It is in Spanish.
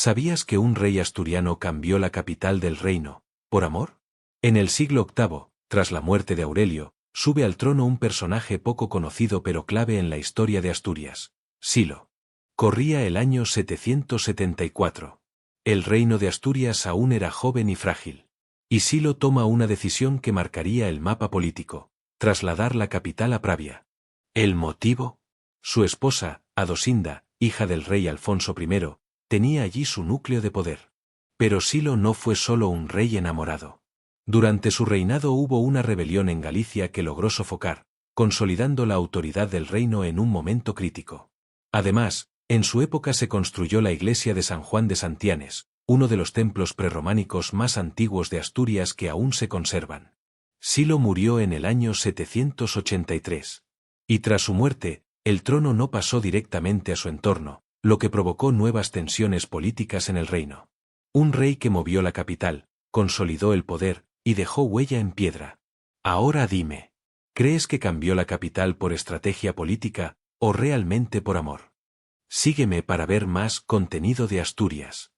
¿Sabías que un rey asturiano cambió la capital del reino, por amor? En el siglo VIII, tras la muerte de Aurelio, sube al trono un personaje poco conocido pero clave en la historia de Asturias, Silo. Corría el año 774. El reino de Asturias aún era joven y frágil. Y Silo toma una decisión que marcaría el mapa político: trasladar la capital a Pravia. ¿El motivo? Su esposa, Adosinda, hija del rey Alfonso I, tenía allí su núcleo de poder. Pero Silo no fue solo un rey enamorado. Durante su reinado hubo una rebelión en Galicia que logró sofocar, consolidando la autoridad del reino en un momento crítico. Además, en su época se construyó la iglesia de San Juan de Santianes, uno de los templos prerrománicos más antiguos de Asturias que aún se conservan. Silo murió en el año 783. Y tras su muerte, el trono no pasó directamente a su entorno, lo que provocó nuevas tensiones políticas en el reino. Un rey que movió la capital, consolidó el poder, y dejó huella en piedra. Ahora dime, ¿crees que cambió la capital por estrategia política, o realmente por amor? Sígueme para ver más contenido de Asturias.